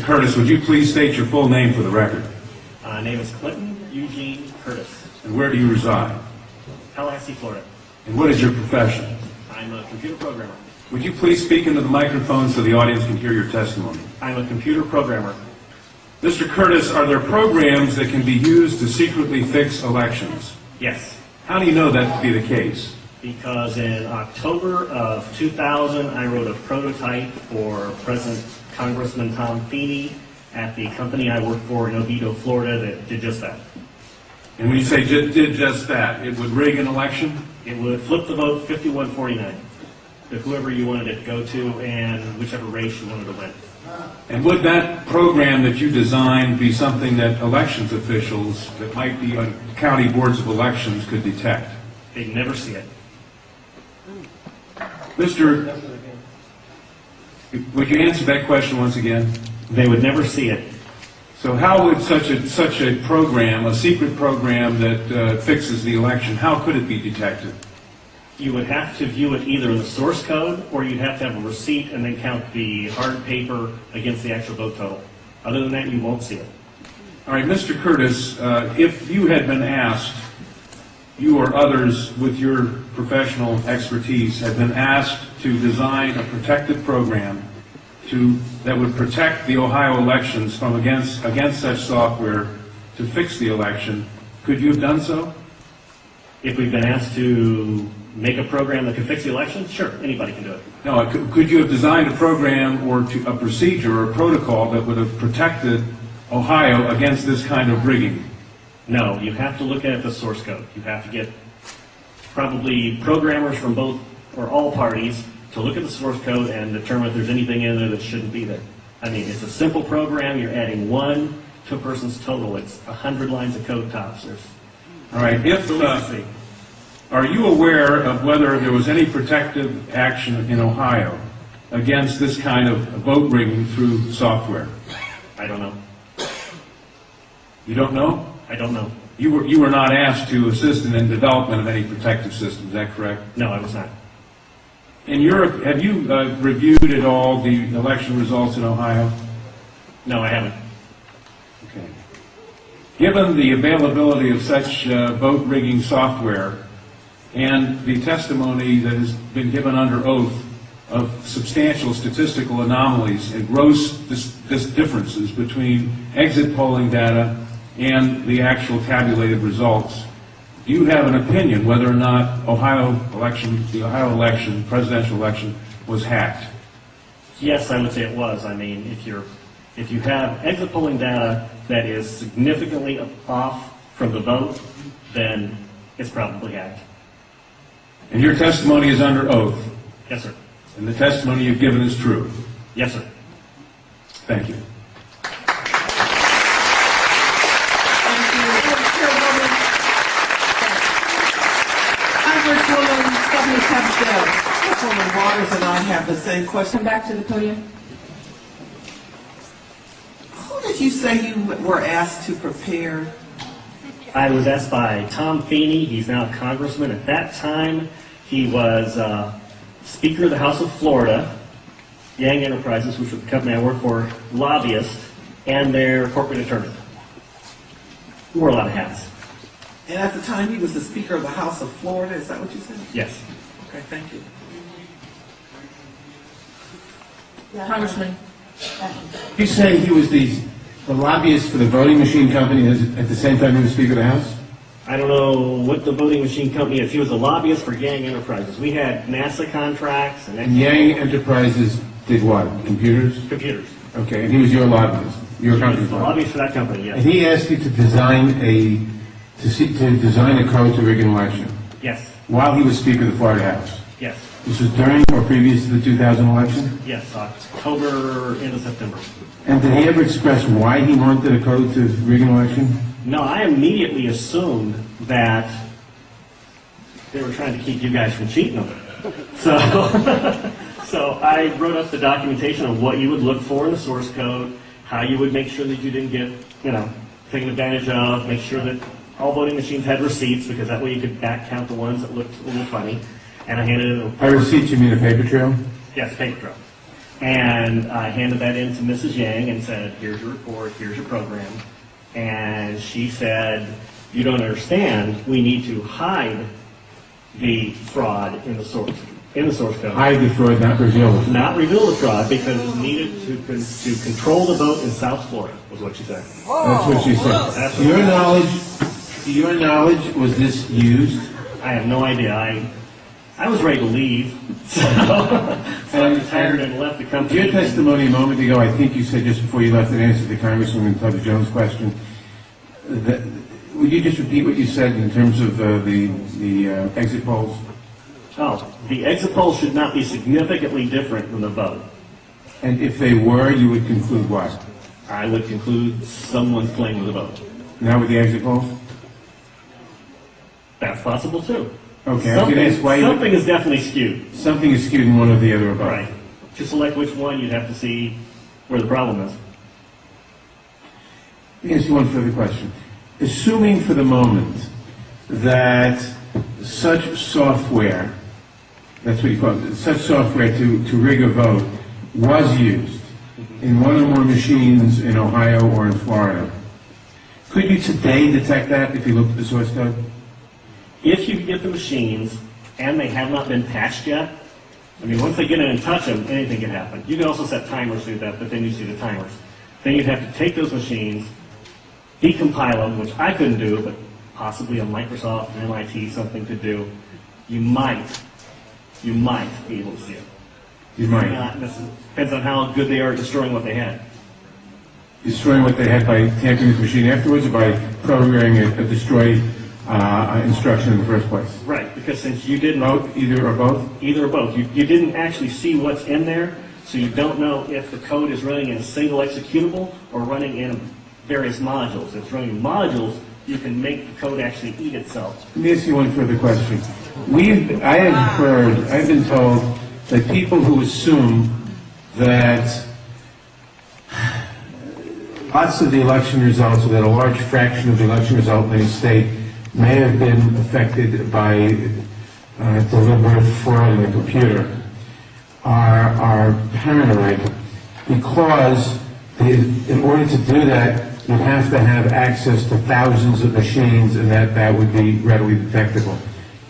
Curtis, would you please state your full name for the record? My name is Clinton Eugene Curtis. And where do you reside? Tallahassee, Florida. And what is your profession? I'm a computer programmer. Would you please speak into the microphone so the audience can hear your testimony? I'm a computer programmer. Mr. Curtis, are there programs that can be used to secretly fix elections? Yes, How do you know that to be the case? because in October of 2000, I wrote a prototype for President Congressman Tom Feeney at the company I work for in Oviedo, Florida, that did just that. And when you say did just that, it would rig an election? It would flip the vote 51-49 to whoever you wanted it to go to and whichever race you wanted to win. And would that program that you designed be something that elections officials that might be on county boards of elections could detect? They'd never see it. Mr. Would you answer that question once again? They would never see it. So how would such a program, a secret program that fixes the election, how could it be detected? You would have to view it either in the source code, or you'd have to have a receipt and then count the hard paper against the actual vote total. Other than that, you won't see it. All right, Mr. Curtis, if you had been asked, you or others with your professional expertise had been asked to design a protective program that would protect the Ohio elections from against such software to fix the election, could you have done so? If we've been asked to make a program that could fix the election, sure, anybody can do it. No, could you have designed a program or a procedure or a protocol that would have protected Ohio against this kind of rigging? No, you have to look at the source code. You have to get probably programmers from both or all parties to look at the source code and determine if there's anything in there that shouldn't be there. I mean, it's a simple program. You're adding 1 to a person's total. It's 100 lines of code tops. All right. Are you aware of whether there was any protective action in Ohio against this kind of vote rigging through software? I don't know. You don't know? I don't know. You were not asked to assist in the development of any protective system. Is that correct? No, I was not. In Europe, have you reviewed at all the election results in Ohio? No, I haven't. Okay. Given the availability of such vote rigging software and the testimony that has been given under oath of substantial statistical anomalies and gross differences between exit polling data and the actual tabulated results, do you have an opinion whether or not the Ohio election, presidential election, was hacked? Yes, I would say it was. I mean, if you have exit polling data that is significantly off from the vote, then it's probably hacked. And your testimony is under oath? Yes, sir. And the testimony you've given is true? Yes, sir. Thank you. Councilwoman Waters and I have the same question. Come back to the podium. Who did you say you were asked to prepare? I was asked by Tom Feeney. He's now a congressman. At that time, he was Speaker of the House of Florida, Yang Enterprises, which was the company I work for, lobbyist, and their corporate attorney. He wore a lot of hats. And at the time, he was the Speaker of the House of Florida. Is that what you said? Yes. Okay, thank you. Congressman. You say he was the lobbyist for the voting machine company at the same time he was Speaker of the House? I don't know what the voting machine company is. He was a lobbyist for Yang Enterprises. We had NASA contracts and Yang Enterprises did what? Computers? computers. Okay, and he was your lobbyist, your company's The lobbyist. lobbyist for that company, And yes. he asked you to design a code to rig an election Yes. while he was Speaker of the Florida House. Yes. This was during or previous to the 2000 election? Yes. October into September. And did he ever express why he wanted a code to rig an election? No, I immediately assumed that they were trying to keep you guys from cheating on it. So, so I wrote up the documentation on what you would look for in the source code, how you would make sure that you didn't get, taken advantage of, make sure that all voting machines had receipts, because that way you could back count the ones that looked a little funny. And I handed it over. By receipts, you mean a paper trail? Yes, paper trail. And I handed that in to Mrs. Yang and said, here's your report, here's your program. And she said, you don't understand, we need to hide the fraud in the source code. Hide the fraud, not reveal the fraud. Not reveal the fraud because it's needed to control the vote in South Florida, was what she said. That's what she said. That's To your knowledge, was this used? I have no idea. I was ready to leave, so I retired and left the company. Your testimony a moment ago, I think you said just before you left in answer to Congresswoman Tubby Jones' question, that, would you just repeat what you said in terms of the exit polls? Oh, the exit polls should not be significantly different than the vote. And if they were, you would conclude what? I would conclude someone's playing with the vote. Now with the exit polls? That's possible too. Okay, I was going to ask why something is definitely skewed. something is skewed in one or the other about. Right. To select which one, you'd have to see where the problem is. Let me ask you one further question. Assuming for the moment that such software, that's what you call it, such software to rig a vote was used in one or more machines in Ohio or in Florida, could you today detect that if you looked at the source code? If you get the machines and they have not been patched yet, I mean, once they get in and touch them, anything can happen. You can also set timers to that, but then you see the timers. Then you'd have to take those machines, decompile them, which I couldn't do, but possibly a Microsoft or MIT something could do. You might be able to see it. You might. Not necessarily. Depends on how good they are at destroying what they had. Destroying what they had by tampering with the machine afterwards or by programming a destroy instruction in the first place? Right, because since you didn't... Either or both? Either or both. You didn't actually see what's in there, so you don't know if the code is running in a single executable or running in various modules. If it's running in modules, you can make the code actually eat itself. Let me ask you one further question. I've been told that people who assume that lots of the election results, or that a large fraction of the election result in a state may have been affected by deliberate fraud in the computer, are paranoid because in order to do that, you have to have access to thousands of machines, and that would be readily detectable.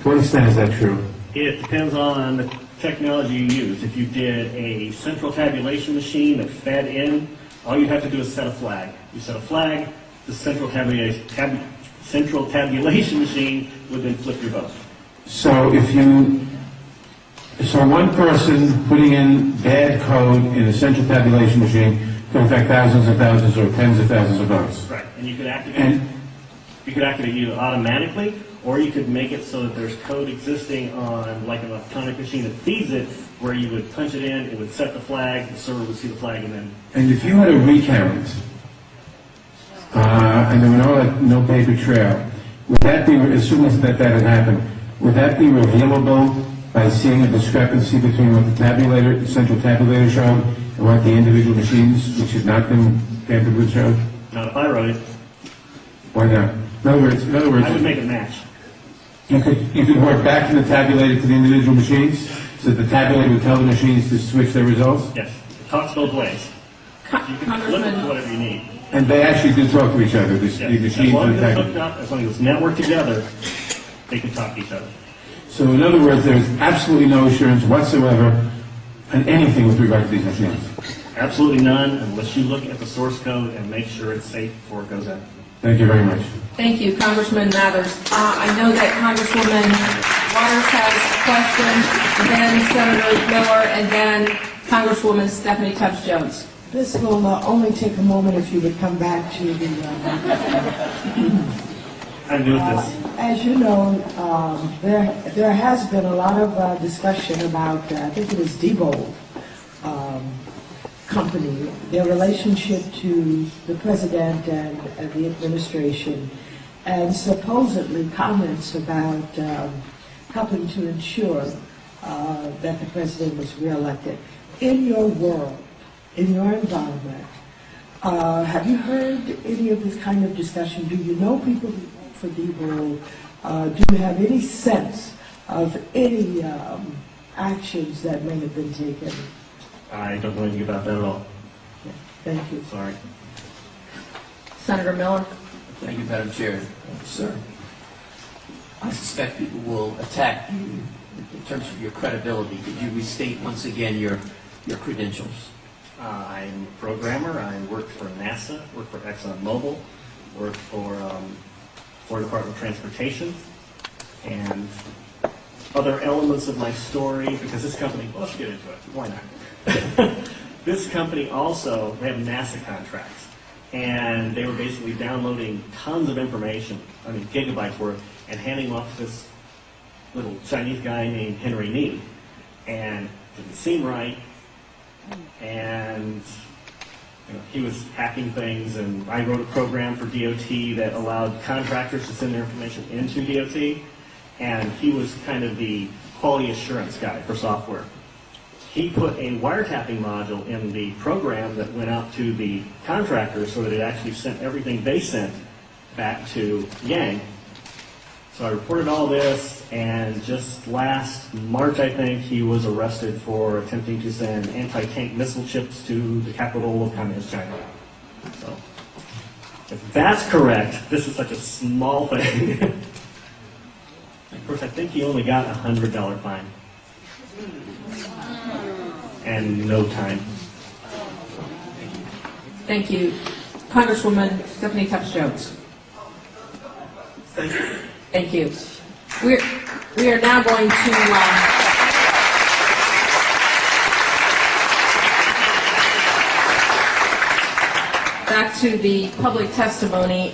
To what extent is that true? It depends on the technology you use. If you did a central tabulation machine that fed in, all you have to do is set a flag. You set a flag, the central tabulation machine would then flip your vote. So one person putting in bad code in a central tabulation machine can affect thousands and thousands or tens of thousands of votes. Right, and you could activate either automatically, or you could make it so that there's code existing on like an electronic machine that feeds it, where you would punch it in, it would set the flag, the server would see the flag, and then... And if you had a recount, and there were no paper trail, would that be, assuming that had happened, would that be revealable by seeing a discrepancy between what the central tabulator showed and what the individual machines, which had not been tampered with, showed? Not if I wrote it. Why not? In other words, I would make it match. You could work back from the tabulator to the individual machines, so that the tabulator would tell the machines to switch their results? Yes, it talks both ways. You can flip it to whatever you need. And they actually do talk to each other, the Yes. machines As long and as the it's tabulator. hooked up, as long as it's networked together, they can talk to each other. So in other words, there's absolutely no assurance whatsoever on anything with regard to these machines. Absolutely none, unless you look at the source code and make sure it's safe before it goes in. Thank you very much. Thank you, Congressman Mathers. I know that Congresswoman Waters has a question, and then Senator Miller, and then Congresswoman Stephanie Tubbs Jones. This will only take a moment if you would come back to the... I'm new at this. As you know, there has been a lot of discussion about, I think it is Diebold Company, their relationship to the president and the administration, and supposedly comments about helping to ensure that the president was reelected. In your world, in your environment, have you heard any of this kind of discussion? Do you know people who work for Diebold? Do you have any sense of any actions that may have been taken? I don't know anything about that at all. Thank you. Sorry. Senator Miller? Thank you, Madam Chair. Sir, I suspect people will attack you in terms of your credibility. Could you restate once again your credentials? I'm a programmer. I worked for NASA, worked for ExxonMobil, worked for Florida Department of Transportation, and other elements of my story, because this company, well, let's get into it. Why not? This company also, they have NASA contracts, and they were basically downloading tons of information, I mean gigabytes worth, and handing them off to this little Chinese guy named Henry Nee, and it didn't seem right, and he was hacking things, and I wrote a program for DOT that allowed contractors to send their information into DOT, and he was kind of the quality assurance guy for software. He put a wiretapping module in the program that went out to the contractors so that it actually sent everything they sent back to Yang. So I reported all this, and just last March, I think, he was arrested for attempting to send anti-tank missile chips to the capital of Communist China. So, if that's correct, this is such a small thing. Of course, I think he only got a $100 fine. And no time. Thank you. Congresswoman Stephanie Tubbs Jones. Thank you. Thank you. We are now going to back to the public testimony.